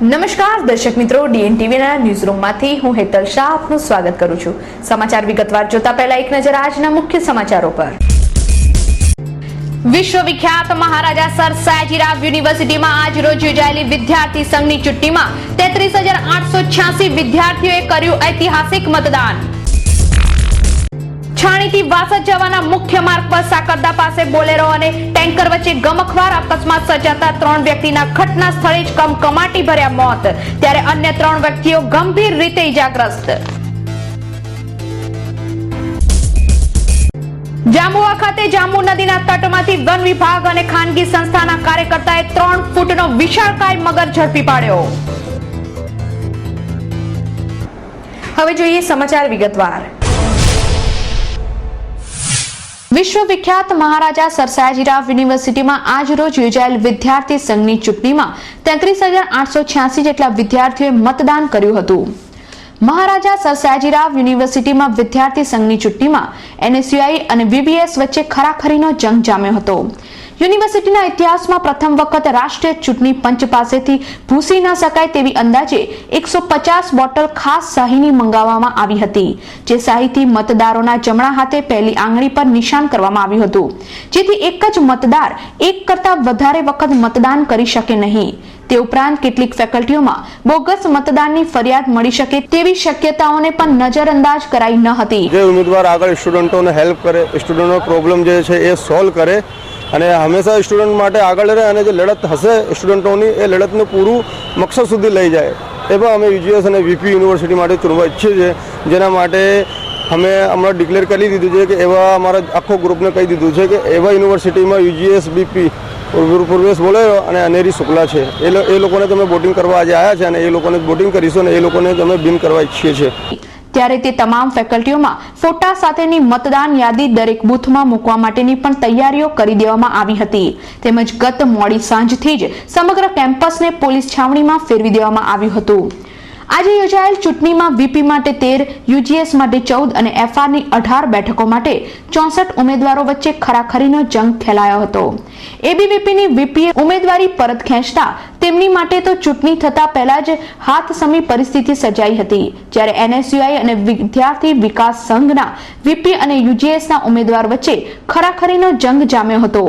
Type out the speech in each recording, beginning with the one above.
નમસ્કાર દર્શક મિત્રો, ડીએનટીવીના ન્યૂઝરૂમમાંથી હું હેતલ શાહ આપનું સ્વાગત કરું છું। સમાચાર વિગતવાર જોતા પહેલા એક નજર આજના મુખ્ય સમાચારો પર। વિશ્વવિખ્યાત મહારાજા સર સયાજીરાવ યુનિવર્સિટીમાં આજ રોજ યોજાયેલી વિદ્યાર્થી સંઘની ચૂંટણીમાં 33,886 વિદ્યાર્થીઓએ કર્યું ઐતિહાસિક મતદાન। છાણીથી વાસદ જવાના મુખ્ય માર્ગ પર સાકરદા પાસે બોલેરો અને ટેન્કર વચ્ચે ગમખ્વાર અકસ્માત સર્જાતા 3 વ્યક્તિના ઘટના સ્થળે જ કમકમાટી ભર્યા મોત, ત્યારે અન્ય 3 વ્યક્તિઓ ગંભીર રીતે ઇજાગ્રસ્ત। જાંબુઆ ખાતે જાંબુ નદીના તટમાંથી વન વિભાગ અને ખાનગી સંસ્થાના કાર્યકર્તાએ 3 ફૂટનો વિશાળકાય મગર ઝડપી પાડ્યો। હવે જોઈએ સમાચાર વિગતવાર। વિશ્વવિખ્યાત મહારાજા સર સયાજીરાવ યુનિવર્સિટીમાં આજ રોજ યોજાયેલ વિદ્યાર્થી સંઘની ચૂંટણીમાં 33,886 જેટલા વિદ્યાર્થીઓએ મતદાન કર્યું હતું। મહારાજા સર સયાજીરાવ યુનિવર્સિટીમાં વિદ્યાર્થી સંઘની ચૂંટણીમાં એનએસયુઆઈ અને વીવીએસ વચ્ચે ખરાખરીનો જંગ જામ્યો હતો। યુનિવર્સિટીના ઇતિહાસમાં પ્રથમ વખત રાષ્ટ્રીય ચૂંટણી પંચ પાસેથી ભૂસી ન શકાય તેવી અંદાજે 150 બોટલ ખાસ શાહીની મંગાવવામાં આવી હતી, જે શાહીથી મતદારોના જમણા હાથે પહેલી આંગળી પર નિશાન કરવામાં આવ્યું હતું, જેથી એક જ મતદાર એક કરતા વધારે વખત મતદાન કરી શકે નહીં। તે ઉપરાંત કેટલીક ફેકલ્ટીઓમાં બોગસ મતદાનની ફરિયાદ મળી શકે તેવી શક્યતાઓને પણ નજરઅંદાજ કરાઈ ન હતી। જે ઉમેદવાર આગળ સ્ટુડન્ટોને હેલ્પ કરે, સ્ટુડન્ટનો પ્રોબ્લેમ જે છે એ સોલ્વ કરે અને હંમેશા સ્ટુડન્ટ માટે આગળ રહે અને જે લડત હશે સ્ટુડન્ટોની એ લડતને પૂરું મકસદ સુધી લઈ જાય, એવા અમે યુજીએસ અને વીપી યુનિવર્સિટી માટે ચૂનવા ઈચ્છીએ છીએ, જેના માટે અમે હમણાં ડિક્લેર કરી દીધું છે કે એવા અમારા આખો ગ્રુપને કહી દીધું છે કે એવા યુનિવર્સિટીમાં યુજીએસ બીપી પૂર્વેશ બોલેરો અને અનેરી શુક્લા છે, એ લોકોને તમે વોટિંગ કરવા આજે આવ્યા છે અને એ લોકોને વોટિંગ કરીશું અને એ લોકોને અમે બિન કરવા ઈચ્છીએ છીએ। ત્યારે તે તમામ ફેકલ્ટીઓમાં ફોટા સાથેની મતદાન યાદી દરેક બૂથમાં મૂકવા માટેની પણ તૈયારીઓ કરી દેવામાં આવી હતી, તેમજ ગત મોડી સાંજથી જ સમગ્ર કેમ્પસને પોલીસ છાવણીમાં ફેરવી દેવામાં આવ્યું હતું। આજે યોજાયેલ ચૂંટણીમાં વીપી માટે 13, યુજીએસ માટે 14 અને એફઆરની 18 બેઠકો માટે 64 ઉમેદવારો વચ્ચે ખરાખરીનો જંગ ખેલાયો હતો। એબીવીપીની વીપીએ ઉમેદવારી પરત ખેંચતા તેમની માટે તો ચૂંટણી થતા પહેલા જ હાથસમી પરિસ્થિતિ સર્જાઈ હતી, જ્યારે એનએસયુઆઈ અને વિદ્યાર્થી વિકાસ સંઘના વીપી અને યુજીએસના ઉમેદવાર વચ્ચે ખરાખરીનો જંગ જામ્યો હતો।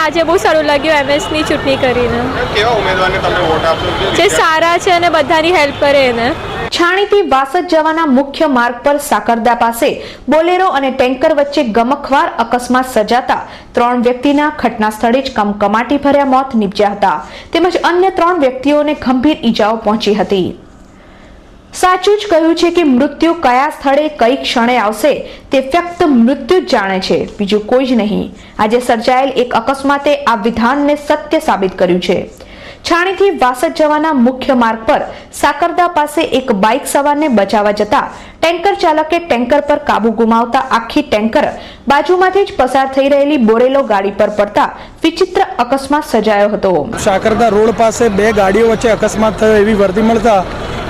આજે બહુ સારું લાગ્યું એમએસની ચૂંટણી કરીને। કેવા ઉમેદવારને તમે વોટ આપશો જે સારા છે અને બધાની હેલ્પ કરે એને। છાણીથી વાસદ જવાના મુખ્ય માર્ગ પર સાકરદા પાસે બોલેરો અને ટેન્કર વચ્ચે ગમખ્વાર અકસ્માત સર્જાતા 3 વ્યક્તિના ઘટના સ્થળે જ કમકમાટી ભર્યા મોત નીપજ્યા હતા, તેમજ અન્ય 3 વ્યક્તિઓને ગંભીર ઈજાઓ પહોંચી હતી। સાચું જ કહ્યું છે કે મૃત્યુ કયા સ્થળે કઈ ક્ષણે આવશે તે ફક્ત મૃત્યુ જ જાણે છે, બીજું કોઈ જ નહીં। આજે સર્જાયેલ એક અકસ્માતે આ વિધાનને સત્ય સાબિત કર્યું છે। છાણીથી વાસદ જવાના મુખ્ય માર્ગ પર સાકરદા પાસે એક બાઇક સવારને બચાવવા જતા ટેન્કર ચાલકે ટેન્કર પર કાબુ ગુમાવતા આખી ટેન્કર બાજુમાંથી જ પસાર થઈ રહેલી બોરેલો ગાડી પર પડતા વિચિત્ર અકસ્માત સર્જાયો હતો। સાકરદા રોડ પાસે 2 ગાડીઓ વચ્ચે અકસ્માત થયો એવી વર્દી મળતા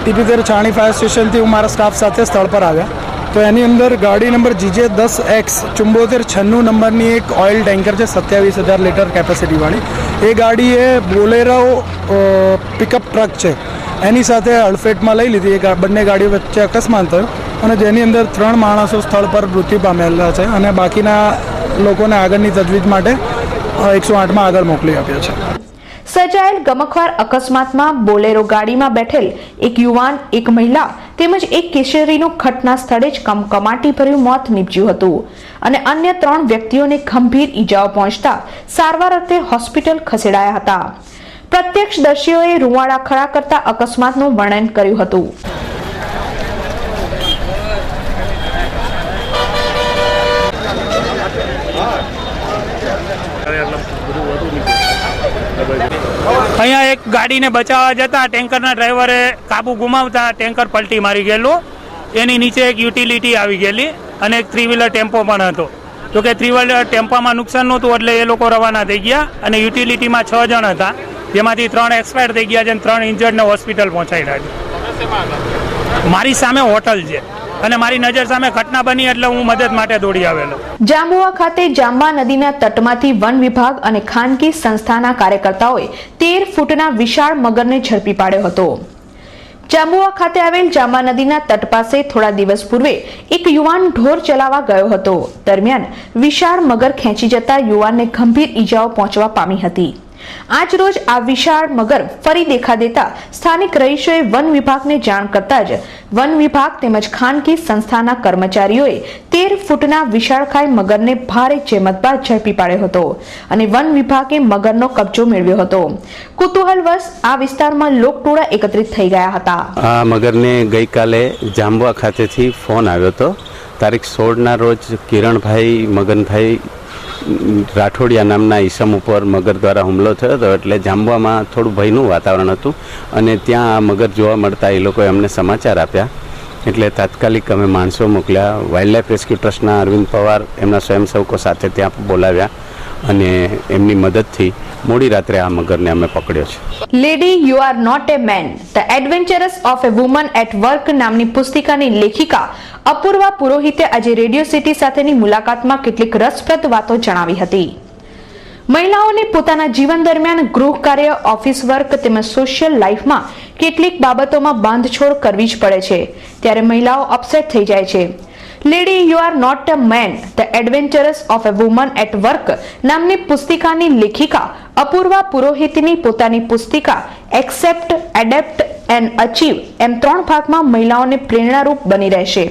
ટીપી છાણી ફાયર સ્ટેશનથી હું મારા સ્ટાફ સાથે સ્થળ પર આવ્યા, તો એની અંદર ગાડી નંબર GJ10X 7496 નંબરની એક ઓઇલ ટેન્કર છે 27,000 લીટર કેપેસિટીવાળી, એ ગાડી એ બોલેરો પિકઅપ ટ્રક છે એની સાથે હડફેટમાં લઈ લીધી। એ બંને ગાડીઓ વચ્ચે અકસ્માત થયો અને જેની અંદર 3 માણસો સ્થળ પર મૃત્યુ પામેલા છે અને બાકીના લોકોને આગળની તજવીજ માટે 108માં આગળ મોકલી આપ્યા છે। સર્જાયેલ ગમખ્વાર અકસ્માતમાં બોલેરો ગાડીમાં બેઠેલ એક યુવાન, એક મહિલા તેમજ એક કિશોરીનું ઘટના સ્થળે જ કમકમાટી ભર્યું મોત નીપજ્યું હતું અને અન્ય 3 વ્યક્તિઓને ગંભીર ઈજાઓ પહોંચતા સારવાર અર્થે હોસ્પિટલ ખસેડાયા હતા। પ્રત્યક્ષદર્શીઓએ રૂવાડા ખડા કરતા અકસ્માતનું વર્ણન કર્યું હતું। અહીંયા એક ગાડીને બચાવવા જતા ટેન્કરના ડ્રાઈવરે કાબુ ગુમાવતા ટેન્કર પલટી મારી ગયેલું, એની નીચે એક યુટિલિટી આવી ગયેલી અને એક 3 વ્હીલર ટેમ્પો પણ હતો। જો કે 3 વ્હીલર ટેમ્પામાં નુકસાન નહોતું એટલે એ લોકો રવાના થઈ ગયા અને યુટિલિટીમાં 6 જણ હતા જેમાંથી 3 એક્સપાયર થઈ ગયા છે અને 3 ઇન્જર્ડને હોસ્પિટલ પહોંચાડ્યા છે. મારી સામે હોટલ છે અને મારી નજર સામે ઘટના બની એટલે હું મદદ માટે દોડી આવેલો. જાંબુઆ ખાતે જાંબા નદીના તટમાંથી વન વિભાગ અને ખાનગી સંસ્થાના કાર્યકર્તાઓએ 13 ફૂટના વિશાળ મગરને ઝડપી પાડ્યો હતો. જાંબુઆ ખાતે આવેલ જાંબા નદીના તટ પાસે થોડા દિવસ પૂર્વે એક યુવાન ઢોર ચલાવવા ગયો હતો. દરમિયાન વિશાળ મગર ખેંચી જતા યુવાનને ગંભીર ઈજાઓ પહોંચવા પામી હતી. આજ રોજ આ વિશાળ મગર ફરી દેખા દેતા સ્થાનિક રહીશોએ વન વિભાગને જાણ કરતા જ વન વિભાગ તેમજ ખાનગી સંસ્થાના કર્મચારીઓએ 13 ફૂટના વિશાળકાય મગરને ભારે જહેમત બાદ ઝડપી પાડ્યો હતો અને વન વિભાગે મગરનો કબજો મેળવ્યો હતો. કુતૂહલવશ આ વિસ્તારમાં લોકટોળા એકત્રિત થઈ ગયા હતા. આ મગરને ગઈકાલે જાંબુઆ ખાતેથી ફોન આવ્યો હતો. તારીખ 16ના રોજ કિરણભાઈ મગનભાઈ રાઠોડિયા નામના ઈસમ ઉપર મગર દ્વારા હુમલો થયો હતો. એટલે જાંબુઆમાં થોડું ભયનું વાતાવરણ હતું અને ત્યાં આ મગર જોવા મળતા એ લોકોએ અમને સમાચાર આપ્યા. એટલે તાત્કાલિક અમે માણસો મોકલ્યા. વાઇલ્ડલાઇફ રેસ્ક્યુ ટ્રસ્ટના અરવિંદ પવાર એમના સ્વયંસેવકો સાથે ત્યાં બોલાવ્યા અને એમની મદદથી મોડી રાત્રે આ મગરને અમે પકડ્યો છે. Lady you are not a man the adventures of a woman at work નામની પુસ્તિકાની લેખિકા અપૂર્વા પુરોહિતે આજે રેડિયો સિટી સાથેની મુલાકાતમાં કેટલીક રસપ્રદ વાતો જણાવી હતી. મહિલાઓને પોતાના જીવન દરમિયાન ગૃહ કાર્ય, ઓફિસ વર્ક તેમજ સોશિયલ લાઈફમાં કેટલીક બાબતોમાં બાંધછોડ કરવી જ પડે છે. ત્યારે મહિલાઓ અપસેટ થઈ જાય છે. Lady you are not a man the adventures of a woman at work નામની પુસ્તિકાની લેખિકા અપૂર્વા પુરોહિતની પોતાની પુસ્તિકા એક્સેપ્ટ, એડેપ્ટ એન્ડ અચીવ એમ 3 ભાગમાં મહિલાઓને પ્રેરણારૂપ બની રહેશે.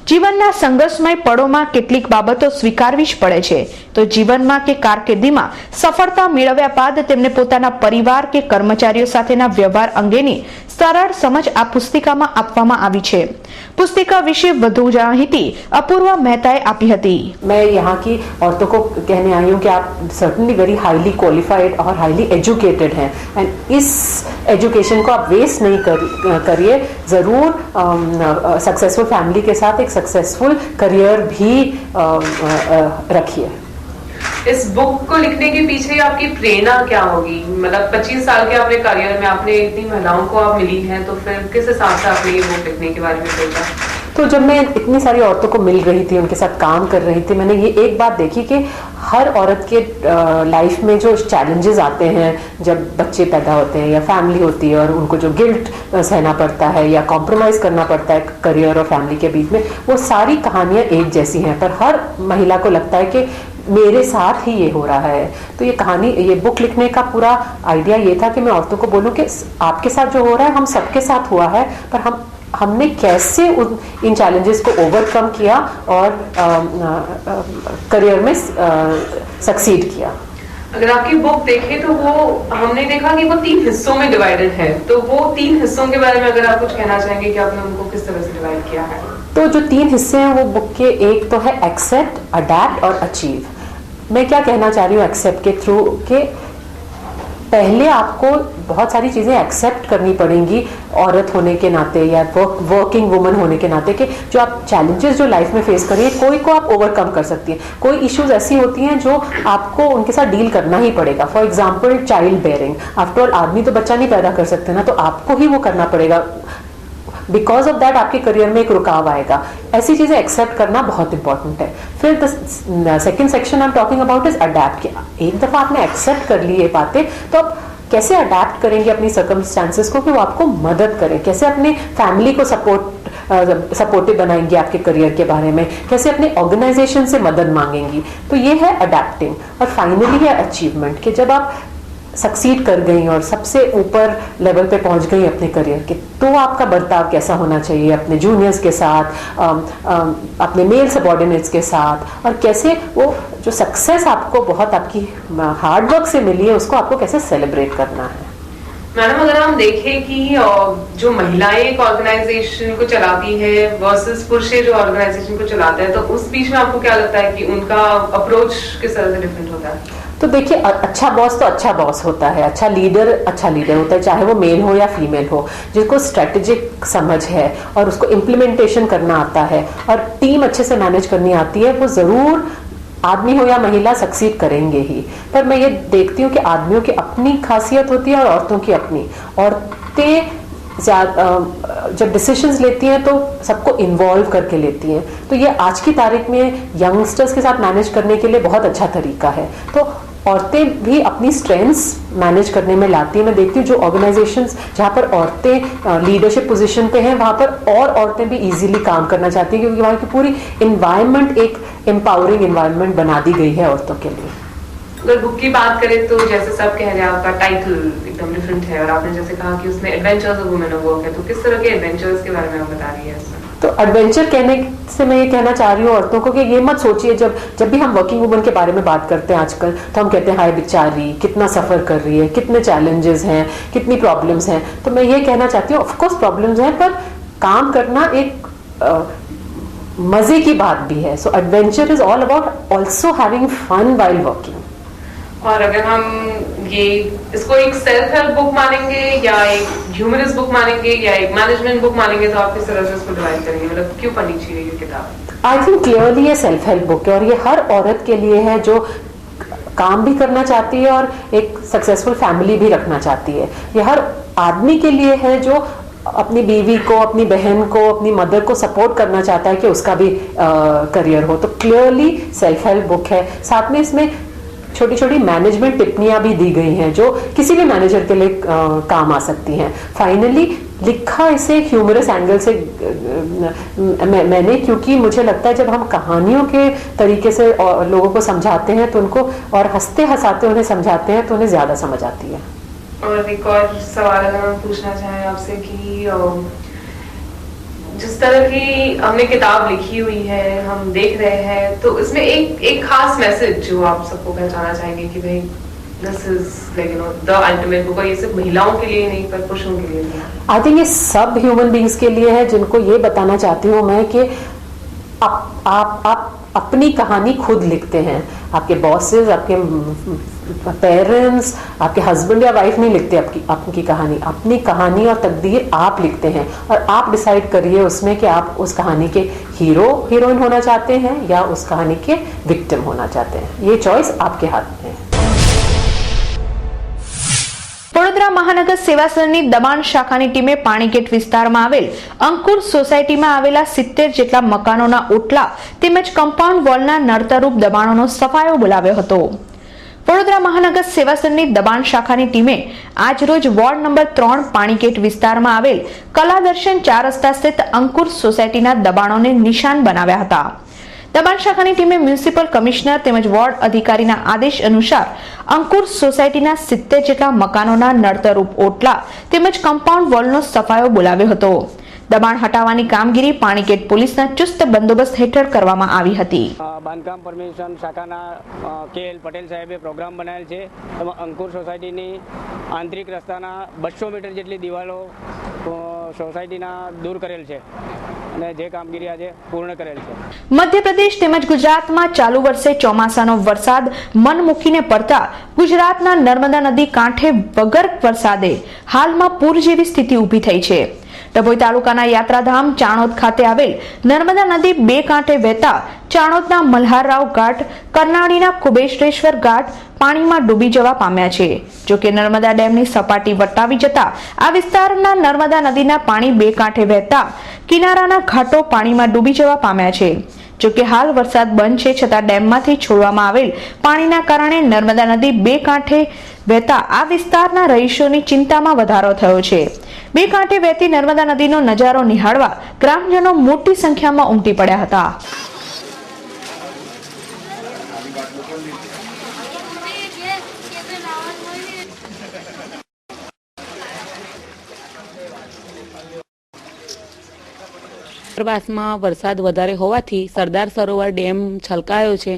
જીવનના સંઘર્ષમય પળોમાં કેટલીક બાબતો સ્વીકારવી જ પડે છે. તો જીવનમાં કે કારકિર્દીમાં સફળતા મેળવ્યા બાદ તેમને પોતાના પરિવાર કે કર્મચારીઓ સાથેના વ્યવહાર અંગેની સરળ સમજ આ પુસ્તિકામાં આપવામાં આવી છે. પુસ્તિકા વિશે વધુ માહિતી અપૂર્વા મહેતાએ આપી હતી. मैं यहाँ की औरतों को कहने आई हूँ कि आप सर्टनली वेरी हाईली क्वालिफाइड और हाईली एजुकेटेड हैं एंड इस एजुकेशन को आप वेस्ट नहीं करिए. ज़रूर सक्सेसफुल फैमिली के साथ एक सक्सेसफुल करियर भी रखिए. इस बुक को लिखने के पीछे आपकी प्रेरणा क्या होगी? मतलब 25 साल के अपने करियर में आपने इतनी महिलाओं को आप मिली हैं, तो फिर किस हिसाब से आपने ये बुक लिखने के बारे में सोचा? तो जब मैं इतनी सारी औरतों को मिल रही थी, उनके साथ काम कर रही थी, मैंने ये एक बात देखी कि हर औरत के लाइफ में जो चैलेंजेस आते हैं, जब बच्चे पैदा होते हैं या फैमिली होती है और उनको जो गिल्ट सहना पड़ता है या कॉम्प्रोमाइज़ करना पड़ता है करियर और फैमिली के बीच में, वो सारी कहानियाँ एक जैसी हैं. पर हर महिला को लगता है कि मेरे साथ ही ये हो रहा है. तो ये कहानी, ये बुक लिखने का पूरा आइडिया ये था कि मैं औरतों को बोलूं कि आपके साथ जो हो रहा है हम सबके साथ हुआ है, पर हमने कैसे इन चैलेंजेस को ओवरकम किया और करियर में सक्सीड किया. अगर आपकी बुक देखें तो वो हमने देखा कि वो 3 हिस्सों में डिवाइडेड है. तो वो 3 हिस्सों के बारे में अगर आप कुछ कहना चाहेंगे कि आपने उनको किस तरह से डिवाइड किया है? तो जो 3 हिस्से हैं वो बुक के, एक तो है एक्सेप्ट, अडैप्ट और अचीव. मैं क्या कहना चाह रही हूँ एक्सेप्ट के थ्रू कि पहले आपको बहुत सारी चीज़ें एक्सेप्ट करनी पड़ेंगी औरत होने के नाते या वर्किंग वुमन होने के नाते, कि जो आप चैलेंजेस जो लाइफ में फेस करिए, कोई को आप ओवरकम कर सकती हैं. कोई इश्यूज ऐसी होती हैं जो आपको उनके साथ डील करना ही पड़ेगा. For example child bearing. After all आदमी तो बच्चा नहीं पैदा कर सकते ना, तो आपको ही वो करना पड़ेगा. बिकॉज ऑफ दैट आपके करियर में एक रुकाव आएगा. ऐसी चीज़ें एक्सेप्ट करना बहुत इंपॉर्टेंट है. फिर the second section I am talking about is adapt. एक दफ़ा आपने एक्सेप्ट कर ली ये बातें, तो आप कैसे अडैप्ट करेंगे अपनी सर्कमस्टांसेस को कि वो आपको मदद करें. कैसे अपने फैमिली को सपोर्टिव बनाएंगी आपके करियर के बारे में. कैसे अपने ऑर्गेनाइजेशन से मदद मांगेंगी. तो ये है अडैप्टिंग. और फाइनली है अचीवमेंट, कि जब आप सक्सीड कर गई और सबसे ऊपर लेवल पे पहुंच गई अपने करियर के, तो आपका बर्ताव कैसा होना चाहिए अपने जूनियर्स के साथ, अपने मेल सबॉर्डिनेट्स के साथ, और कैसे वो जो सक्सेस आपको बहुत आपकी हार्ड वर्क से मिली है उसको आपको कैसे सेलिब्रेट करना है. मैडम, अगर हम देखें कि जो महिलाएं एक ऑर्गेनाइजेशन को चलाती है वर्सेस पुरुष जो ऑर्गेनाइजेशन को चलाता है, तो उस बीच में आपको क्या लगता है कि उनका अप्रोच किस तरह से डिफरेंट होता है? तो देखिए, अच्छा बॉस तो अच्छा बॉस होता है, अच्छा लीडर होता है, चाहे वो मेल हो या फीमेल हो, जिसको स्ट्रेटेजिक समझ है और उसको इम्प्लीमेंटेशन करना आता है और टीम अच्छे से मैनेज करनी आती है, वो ज़रूर आदमी हो या महिला सक्सीड करेंगे ही। पर मैं ये देखती हूँ कि आदमियों की अपनी खासियत होती है और औरतों की अपनी। औरतें जब डिसीजंस लेती हैं तो सबको इन्वॉल्व करके लेती हैं, तो ये आज की तारीख में यंगस्टर्स के साथ मैनेज करने के लिए बहुत अच्छा तरीका है। तो औरतें भी अपनी स्ट्रेंथ्स मैनेज करने में लाती हैं। मैं देखती हूँ जो ऑर्गेनाइजेशंस जहाँ पर औरतें लीडरशिप पोजीशन पे हैं वहाँ पर और औरतें भी इजीली काम करना चाहती हैं, क्योंकि वहाँ की पूरी इन्वायरमेंट एक एम्पावरिंग इन्वायरमेंट बना दी गई है औरतों के लिए। अगर बुक की बात करें तो जैसे सब कह रहे हैं आपका टाइटल एकदम डिफरेंट है, और आपने जैसे कहा कि उसमें adventures of women of work है, तो किस तरह के एडवेंचर्स के बारे में आप बता रही है इसमें? तो एडवेंचर कहने से मैं ये कहना चाह रही हूँ औरतों को कि ये मत सोचिए, जब भी हम वर्किंग वुमन के बारे में बात करते हैं आजकल, तो हम कहते हैं हाय बेचारी कितना सफर कर रही है, कितने चैलेंजेस हैं, कितनी प्रॉब्लम्स हैं। तो मैं ये कहना चाहती हूँ ऑफ कोर्स प्रॉब्लम्स हैं, पर काम करना एक मजे की बात भी है। So adventure is all about also having fun while working. और अगर हम ये इसको एक सेल्फ हेल्प बुक मानेंगे या एक ह्यूमरस बुक मानेंगे या एक मैनेजमेंट बुक मानेंगे, तो आप किस तरह से इसको डिवाइड करेंगे, मतलब क्यों पढ़नी चाहिए ये किताब? आई थिंक क्लियरली ये सेल्फ हेल्प बुक है और ये हर औरत के लिए है जो काम भी करना चाहती है और एक सक्सेसफुल फैमिली भी रखना चाहती है। ये हर आदमी के लिए है जो अपनी बीवी को, अपनी बहन को, अपनी मदर को सपोर्ट करना चाहता है कि उसका भी करियर हो। तो क्लियरली सेल्फ हेल्प बुक है। साथ में इसमें छोटी छोटी मैनेजमेंट टिप्पणियां भी दी गई हैं जो किसी भी मैनेजर के लिए काम आ सकती हैं। फाइनली लिखा इसे ह्यूमरस एंगल से मैंने, क्योंकि मुझे लगता है जब हम कहानियों के तरीके से लोगों को समझाते हैं तो उनको, और हंसते हंसाते उन्हें समझाते हैं तो उन्हें ज्यादा समझ आती है। और एक और सवाल अगर हम पूछना चाहें आपसे कि जिस तरह की हमने किताब लिखी हुई है, हम देख रहे हैं, तो इसमें एक खास मैसेज जो आप सबको पहचाना चाहेंगे कि भाई this is like you know the ultimate book, ये सिर्फ महिलाओं के लिए नहीं पर पुरुषों के लिए भी। आई थिंक ये सब ह्यूमन बींग्स के लिए है, जिनको ये बताना चाहती हूँ मैं कि आप अपनी कहानी खुद लिखते हैं। आपके बॉसेस, आपके पेरेंट्स, आपके हस्बैंड या वाइफ नहीं लिखते आपकी कहानी। अपनी कहानी और तकदीर आप लिखते हैं और आप डिसाइड करिए उसमें कि आप उस कहानी के हीरो हीरोइन होना चाहते हैं या उस कहानी के विक्टिम होना चाहते हैं। ये चॉइस आपके हाथ में है। વડોદરા મહાનગર સેવા સંઘની દબાણ શાખાની ટીમે પાણીગેટ વિસ્તારમાં આવેલ અંકુર સોસાયટીમાં આવેલા 70 જેટલા મકાનોના ઓટલા તેમજ કમ્પાઉન્ડ વોલના નડતરરૂપ દબાણોનો સફાયો બોલાવ્યો હતો। વડોદરા મહાનગર સેવા સંઘની દબાણ શાખાની ટીમે આજરોજ વોર્ડ નંબર 3 પાણીગેટ વિસ્તારમાં આવેલ કલાદર્શન 4 રસ્તા સ્થિત અંકુર સોસાયટીના દબાણોને નિશાન બનાવ્યા હતા। દબાણ શાખાની ટીમે મ્યુનિસિપલ કમિશનર તેમજ વોર્ડ અધિકારીના આદેશ અનુસાર અંકુર સોસાયટીના 70 જેટલા મકાનોના નડતરરૂપ ઓટલા તેમજ કમ્પાઉન્ડ વોલનો સફાયો બોલાવ્યો હતો। દબાણ હટાવવાની કામગીરી પાણીગેટ પોલીસના ચુસ્ત બંદોબસ્ત હેઠળ કરવામાં આવી હતી। બાંધકામ પરમિશન શાખાના KL પટેલ સાહેબે પ્રોગ્રામ બનાવેલ છે। એમાં અંકુર સોસાયટીની આંતરિક રસ્તાના 200 મીટર જેટલી દિવાલો સોસાયટીના દૂર કરેલ છે અને જે કામગીરી આજે પૂર્ણ કરેલ છે। મધ્યપ્રદેશ તેમજ ગુજરાતમાં ચાલુ વર્ષે ચોમાસાનો વરસાદ મન મૂકીને પડતા ગુજરાતના નર્મદા નદી કાંઠે વગર વરસાદે હાલમાં પૂર જેવી સ્થિતિ ઊભી થઈ છે। ડભોઈ તાલુકાના યાત્રાધામ ચાણોદ ખાતે આવેલ નર્મદા નદી બે કાંઠે વહેતા ચાણોદના મલ્હારરાવ ઘાટ, કરનાળીના કુબેશ્વરેશ્વર ઘાટ પાણીમાં ડૂબી જવા પામ્યા છે। જો કે નર્મદા ડેમની સપાટી વટાવી જતા આ વિસ્તારના નર્મદા નદીના પાણી બે કાંઠે વહેતા કિનારાના ઘાટો પાણીમાં ડૂબી જવા પામ્યા છે। જો કે હાલ વરસાદ બંધ છે છતાં ડેમમાંથી છોડવામાં આવેલ પાણીના કારણે નર્મદા નદી બે કાંઠે વહેતા આ વિસ્તારના રહીશોની ચિંતામાં વધારો થયો છે। બે કાંઠે વહેતી નર્મદા નદીનો નજારો નિહાળવા ગ્રામજનો મોટી સંખ્યામાં ઉમટી પડ્યા હતા। ઉપરવાસમાં વરસાદ વધારે હોવાથી સરદાર સરોવર ડેમ છલકાયો છે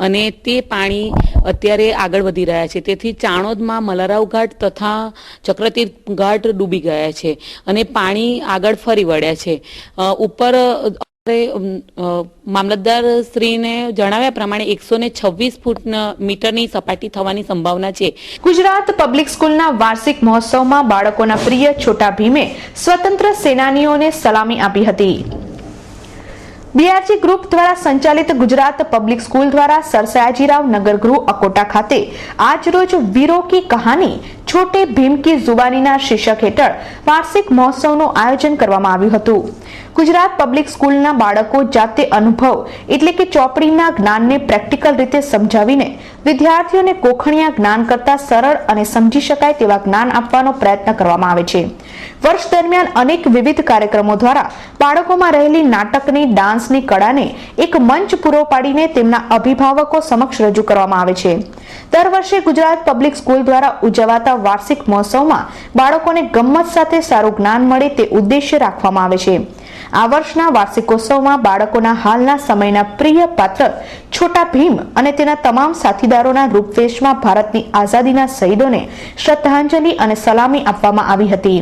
અને તે પાણી અત્યારે આગળ વધી રહ્યા છે। તેથી ચાણોદમાં મલ્હારરાવ ઘાટ તથા ચક્રતીર્થ ઘાટ ડૂબી ગયા છે અને પાણી આગળ ફરી વળ્યા છે। ઉપર મામલતદાર શ્રીને જણાવ્યા પ્રમાણે 126 મીટરની સપાટી થવાની સંભાવના છે। ગુજરાત પબ્લિક સ્કૂલના વાર્ષિક મહોત્સવમાં બાળકોના પ્રિય છોટા ભીમે સ્વતંત્ર સેનાનીઓને સલામી આપી હતી। બીઆરજી ગ્રુપ દ્વારા સંચાલિત ગુજરાત પબ્લિક સ્કૂલ દ્વારા સર સયાજીરાવ નગર ગૃહ અકોટા ખાતે આજ રોજ વીરો કી કહાની છોટે ભીમ કી જુબાનીના શીર્ષક હેઠળ વાર્ષિક મહોત્સવનું આયોજન કરવામાં આવ્યું હતું. ગુજરાત પબ્લિક સ્કૂલના બાળકો જાતે અનુભવ એટલે કે ચોપડીના જ્ઞાનને પ્રેક્ટિકલ રીતે સમજાવીને વિદ્યાર્થીઓને કોખણિયા જ્ઞાન કરતા સરળ અને સમજી શકાય તેવા જ્ઞાન આપવાનો પ્રયત્ન કરવામાં આવે છે. વર્ષ દરમિયાન અનેક વિવિધ કાર્યક્રમો દ્વારા બાળકોમાં રહેલી નાટકની, ડાન્સની કળાને એક મંચ પૂરો પાડીને તેમના અભિભાવકો સમક્ષ રજૂ કરવામાં આવે છે. દર વર્ષે ગુજરાત પબ્લિક સ્કૂલ દ્વારા ઉજવાતા વાર્ષિક મહોત્સવમાં બાળકોને ગમ્મત સાથે સારું જ્ઞાન મળે તે ઉદ્દેશ્ય રાખવામાં આવે છે. આ વર્ષના વાર્ષિકોત્સવમાં બાળકોના હાલના સમયના પ્રિય પાત્ર છોટા ભીમ અને તેના તમામ સાથીદારોના રૂપવેશમાં ભારતની આઝાદીના શહીદોને શ્રદ્ધાંજલિ અને સલામી આપવામાં આવી હતી.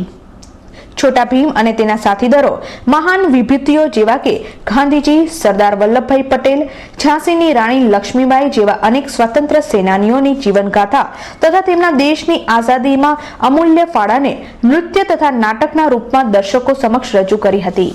છોટા ભીમ અને તેના સાથીદારો મહાન વિભૂતિઓ જેવા કે ગાંધીજી, સરદાર વલ્લભભાઈ પટેલ, ઝાંસીની રાણી લક્ષ્મીબાઈ જેવા અનેક સ્વતંત્ર સેનાનીઓની જીવનગાથા તથા તેમના દેશની આઝાદીમાં અમૂલ્ય ફાળાને નૃત્ય તથા નાટકના રૂપમાં દર્શકો સમક્ષ રજૂ કરી હતી.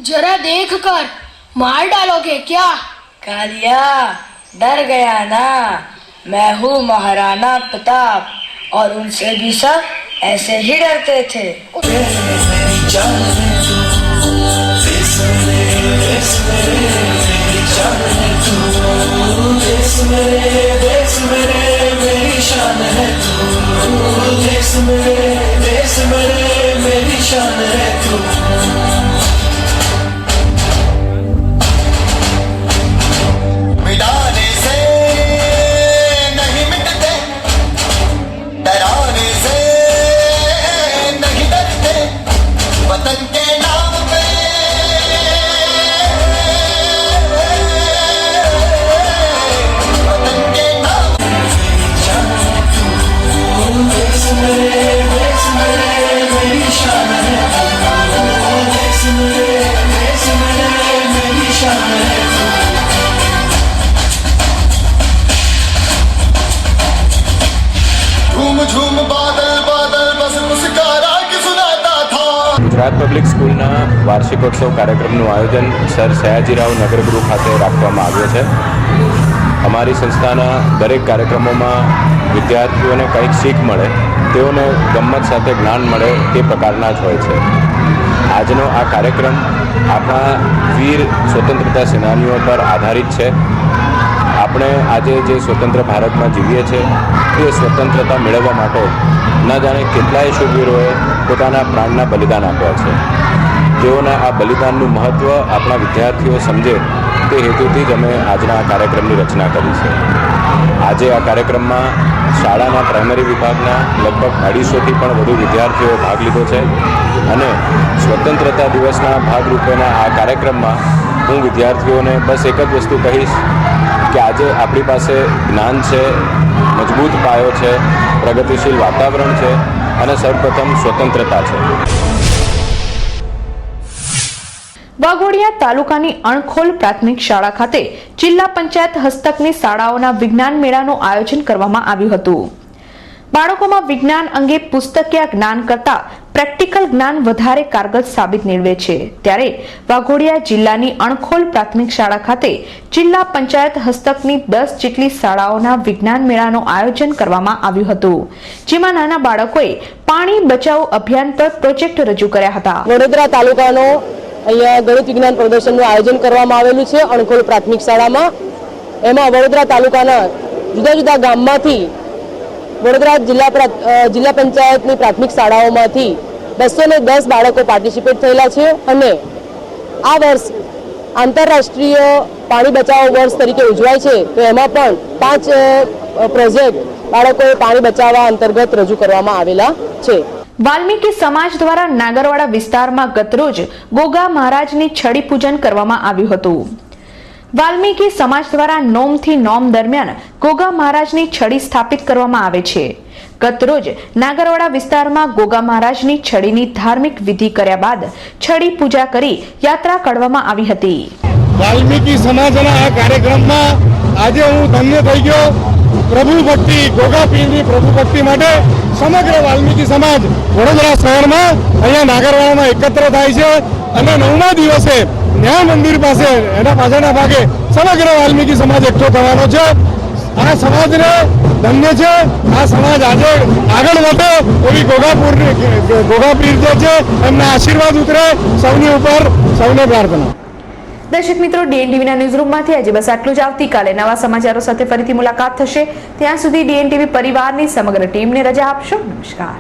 जरा देख कर मार डालोगे क्या? कालिया डर गया ना, मैं हूँ महाराणा प्रताप और उनसे भी सब ऐसे ही डरते थे. ગુજરાત પબ્લિક સ્કૂલના વાર્ષિકોત્સવ કાર્યક્રમનું આયોજન સર સયાજીરાવ નગર ગૃહ ખાતે રાખવામાં આવ્યો છે. અમારી સંસ્થાના દરેક કાર્યક્રમોમાં વિદ્યાર્થીઓને કંઈક શીખ મળે, તેઓને ગમ્મત સાથે જ્ઞાન મળે તે પ્રકારના જ હોય છે. આજનો આ કાર્યક્રમ આપણા વીર સ્વતંત્રતા સેનાનીઓ પર આધારિત છે. આપણે આજે જે સ્વતંત્ર ભારતમાં જીવીએ છીએ તે સ્વતંત્રતા મેળવવા માટે ન જાણે કેટલાય શૂરવીરોએ પોતાના પ્રાણના બલિદાન આપ્યા છે. તેઓના આ બલિદાનનું મહત્ત્વ આપણા વિદ્યાર્થીઓ સમજે તે હેતુથી જ અમે આજના આ કાર્યક્રમની રચના કરી છે. આજે આ કાર્યક્રમમાં શાળાના પ્રાઇમરી વિભાગના લગભગ 250થી પણ વધુ વિદ્યાર્થીઓએ ભાગ લીધો છે અને સ્વતંત્રતા દિવસના ભાગરૂપેના આ કાર્યક્રમમાં હું વિદ્યાર્થીઓને બસ એક જ વસ્તુ કહીશ કે આજે આપણી પાસે જ્ઞાન છે, મજબૂત પાયો છે, પ્રગતિશીલ વાતાવરણ છે અને સૌપ્રથમ સ્વતંત્રતા છે. વાઘોડિયા તાલુકાની અણખોલ પ્રાથમિક શાળા ખાતે જિલ્લા પંચાયત હસ્તકની શાળાઓના વિજ્ઞાન મેળાનું આયોજન કરવામાં આવ્યું હતું. બાળકોમાં વિજ્ઞાન અંગે પુસ્તકીય જ્ઞાન કરતા પ્રેક્ટિકલ જ્ઞાન વધારે કારગર સાબિત નીવડે છે. ત્યારે વાઘોડિયા જિલ્લાની અણખોલ પ્રાથમિક શાળા ખાતે જિલ્લા પંચાયત હસ્તકની 10 જેટલી શાળાઓના વિજ્ઞાન મેળાનું આયોજન કરવામાં આવ્યું હતું, જેમાં નાના બાળકોએ પાણી બચાવો અભિયાન પર પ્રોજેક્ટ રજૂ કર્યા હતા. વડોદરા તાલુકાનો અહીંયા ગણિત વિજ્ઞાન પ્રદર્શનનું આયોજન કરવામાં આવેલું છે અણખોલ પ્રાથમિક શાળામાં. એમાં વડોદરા તાલુકાના જુદા જુદા ગામમાંથી વડોદરા જિલ્લા પંચાયતની પ્રાથમિક શાળાઓમાંથી 210 બાળકો પાર્ટિસિપેટ થયેલા છે અને આ વર્ષ આંતરરાષ્ટ્રીય પાણી બચાવો વર્ષ તરીકે ઉજવાય છે. તો એમાં પણ 5 પ્રોજેક્ટ બાળકોએ પાણી બચાવવા અંતર્ગત રજૂ કરવામાં આવેલા છે. વાલ્મીકી સમાજ દ્વારા નાગરવાડા વિસ્તારમાં ગતરોજ ગોગા મહારાજની છડી પૂજન કરવામાં આવ્યું હતું. વાલ્મીકી સમાજ દ્વારા નોમથી નોમ દરમિયાન ગોગા મહારાજની છડી સ્થાપિત કરવામાં આવે છે. ગત રોજ નાગરવાડા વિસ્તારમાં ગોગા મહારાજની છડીની ધાર્મિક વિધિ કર્યા બાદ છડી પૂજા કરી યાત્રા કાઢવામાં આવી હતી. વાલ્મીકી સમાજના આ કાર્યક્રમમાં આજે હું ધન્ય થઈ ગયો. પ્રભુ ભક્તિ, ગોગા પીરની પ્રભુ ભક્તિ માટે સમગ્ર વાલ્મીકી સમાજ વડોદરા શહેરમાં અહીંયા નાગરવાડામાં એકત્ર થાય છે અને 9મા દિવસે ન્યાય મંદિર પાસે એના પાછળના ભાગે સમગ્ર વાલ્મીકી સમાજ એકઠો થવાનો છે. આ સમાજને ધન્ય છે. આ સમાજ આજે આગળ વધે એવી ગોગા પીર જે છે એમના આશીર્વાદ ઉતરે સૌની ઉપર, સૌને પ્રાર્થના. દર્શક મિત્રો, ડીએનટીવીના ન્યૂઝરૂમમાંથી આજે બસ આટલું જ. આવતીકાલે નવા સમાચારો સાથે ફરીથી મુલાકાત થશે. ત્યાં સુધી ડીએનટીવી પરિવારની સમગ્ર ટીમને રજા આપશો. નમસ્કાર.